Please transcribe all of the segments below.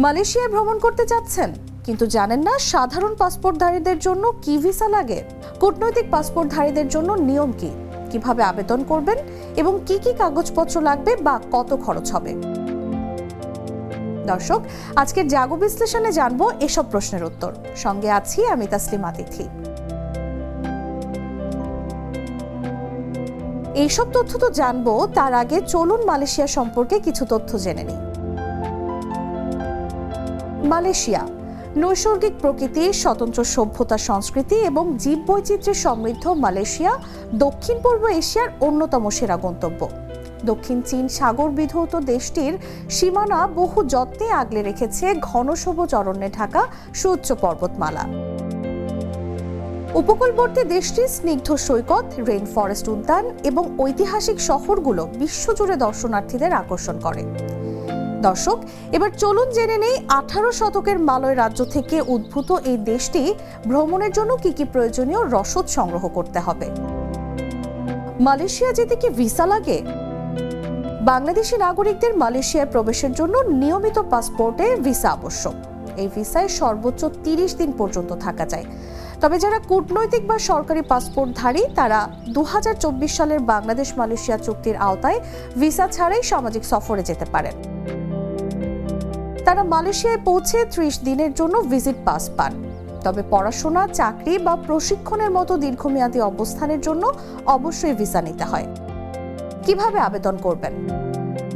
মালয়েশিয়ায় ভ্রমণ করতে যাচ্ছেন কিন্তু জানেন না সাধারণ পাসপোর্টধারীদের জন্য কি ভিসা লাগে? কূটনৈতিক পাসপোর্টধারীদের জন্য নিয়ম কি, কিভাবে আবেদন করবেন এবং কি কি কাগজপত্র লাগবে বা কত খরচ হবে? দর্শক, আজকের জাগো বিশ্লেষণে জানবো এসব প্রশ্নের উত্তর। সঙ্গে আছি আমি তাসলিমা তিথি। এইসব তথ্য তো জানবো, তার আগে চলুন মালয়েশিয়া সম্পর্কে কিছু তথ্য জেনে নিই। মালয়েশিয়া নৈসর্গিক প্রকৃতি, স্বতন্ত্র সভ্যতা, সংস্কৃতি এবং জীববৈচিত্র্যে সমৃদ্ধ মালয়েশিয়া দক্ষিণ পূর্ব এশিয়ার অন্যতম সেরা গন্তব্য। দক্ষিণ চীন সাগর বিধৌত দেশটির সীমানা বহু যত্নে আগলে রেখেছে ঘন সবুজ অরণ্যে ঢাকা সুউচ্চ পর্বতমালা। উপকূলবর্তী দেশটির স্নিগ্ধ সৈকত, রেইন ফরেস্ট উদ্যান এবং ঐতিহাসিক শহরগুলো বিশ্বজুড়ে দর্শনার্থীদের আকর্ষণ করে। দর্শক, এবার চলুন জেনে নেই 18 শতকের মালয় রাজ্য থেকে উদ্ভূত এই দেশটি ভ্রমণের জন্য কি কি প্রয়োজনীয় রসদ সংগ্রহ করতে হবে। মালয়েশিয়া যেতে কি ভিসা লাগে? বাংলাদেশি নাগরিকদের মালয়েশিয়ায় প্রবেশের জন্য নিয়মিত পাসপোর্টে ভিসা আবশ্যক। এই ভিসায় সর্বোচ্চ 30 দিন পর্যন্ত থাকা যায়। তবে যারা কূটনৈতিক বা সরকারি পাসপোর্টধারী তারা 2024 সালের বাংলাদেশ মালয়েশিয়া চুক্তির আওতায় ভিসা ছাড়াই সামাজিক সফরে যেতে পারেন। তারা মালয়েশিয়ায় পৌঁছে 30 দিনের জন্য ভিজিট পাস পান। তবে পড়াশোনা, চাকরি বা প্রশিক্ষণের মতো দীর্ঘমেয়াদী অবস্থানের জন্য অবশ্যই ভিসা নিতে হয়। কিভাবে আবেদন করবেন?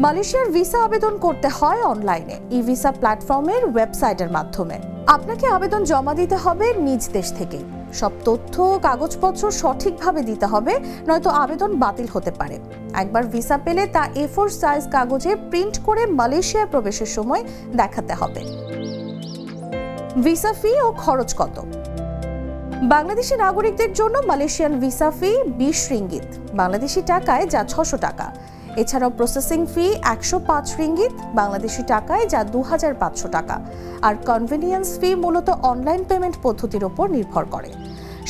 মালয়েশিয়ার ভিসা আবেদন করতে হয় অনলাইনে, ই ভিসা প্ল্যাটফর্মের ওয়েবসাইটের মাধ্যমে। আপনাকে আবেদন জমা দিতে হবে নিজ দেশ থেকে। সব তথ্য কাগজপত্র সঠিকভাবে দিতে হবে, নয়তো আবেদন বাতিল হতে পারে। একবার ভিসা পেলে তা A4 সাইজ কাগজে প্রিন্ট করে মালয়েশিয়ায় প্রবেশের সময় দেখাতে হবে। ভিসা ফি ও খরচ কত? বাংলাদেশি নাগরিকদের জন্য মালয়েশিয়ান ভিসা ফি 20 রিঙ্গিত, বাংলাদেশি টাকায় যা 600 টাকা। এছাড়াও প্রসেসিং ফি 105 রিঙ্গিত, বাংলাদেশি টাকায় যা 2500 টাকা। আর কনভেনিয়েন্স ফি মূলত অনলাইন পেমেন্ট পদ্ধতির উপর নির্ভর করে।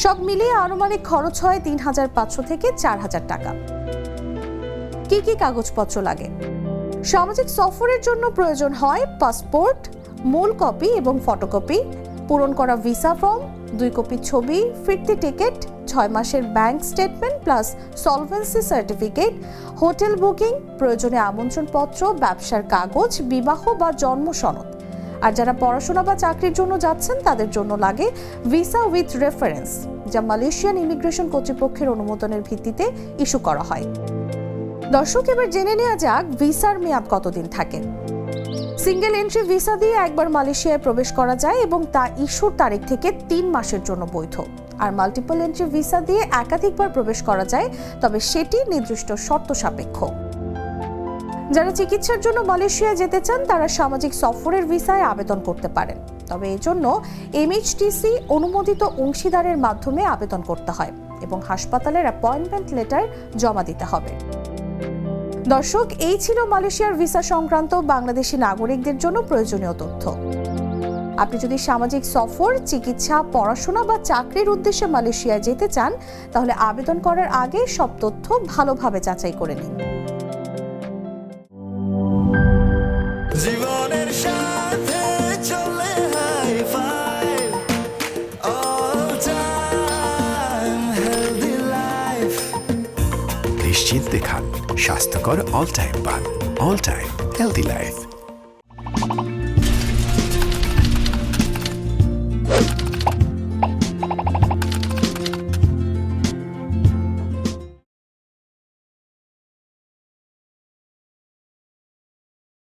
সব মিলিয়ে আনুমানিক খরচ হয় 3500 থেকে 4000 টাকা। কি কি কাগজপত্র লাগে? সামাজিক সফরের জন্য প্রয়োজন হয় পাসপোর্ট, মূল কপি এবং ফটোকপি, পূরণ করা ভিসা ফর্ম, 2 কপি ছবি, ফিরতি টিকিট, 6 মাসের bank statement plus solvency certificate, hotel booking, প্রয়োজনে আমন্ত্রণপত্র, ব্যবসার কাগজ, বিবাহ বা জন্ম সনদ। আর যারা পড়াশোনা বা চাকরির জন্য যাচ্ছেন তাদের জন্য লাগে ভিসা উইথ রেফারেন্স, যা মালয়েশিয়ান ইমিগ্রেশন কর্তৃপক্ষের অনুমোদনের ভিত্তিতে ইস্যু করা হয়। দর্শক, এবার জেনে নেওয়া যাক ভিসার মেয়াদ কতদিন থাকে। সিঙ্গেল এন্ট্রি ভিসা দিয়ে একবার মালয়েশিয়ায় প্রবেশ করা যায় এবং তা ইস্যুর তারিখ থেকে 3 মাসের জন্য বৈধ। আর মাল্টিপল এন্ট্রি ভিসা দিয়ে একাধিকবার প্রবেশ করা যায়, তবে সেটি নির্দিষ্ট শর্ত সাপেক্ষ। যারা চিকিৎসার জন্য মালয়েশিয়ায় যেতে চান তারা সামাজিক সফরের ভিসায় আবেদন করতে পারেন। তবে এর জন্য MHTC অনুমোদিত অংশীদারের মাধ্যমে আবেদন করতে হয় এবং হাসপাতালের অ্যাপয়েন্টমেন্ট লেটার জমা দিতে হবে। দর্শক, এই ছিল মালয়েশিয়ার ভিসা সংক্রান্ত বাংলাদেশি নাগরিকদের জন্য প্রয়োজনীয় তথ্য। আপনি যদি সামাজিক সফর, চিকিৎসা, পড়াশোনা বা চাকরির উদ্দেশ্যে মালয়েশিয়ায় যেতে চান তাহলে আবেদন করার আগে সব তথ্য ভালোভাবে যাচাই করে নিন। জীবনের সাথে চলে high five, all time healthy life. নিশ্চিন্তে খান, স্বাস্থ্যকর অল টাইম পান। All time healthy life.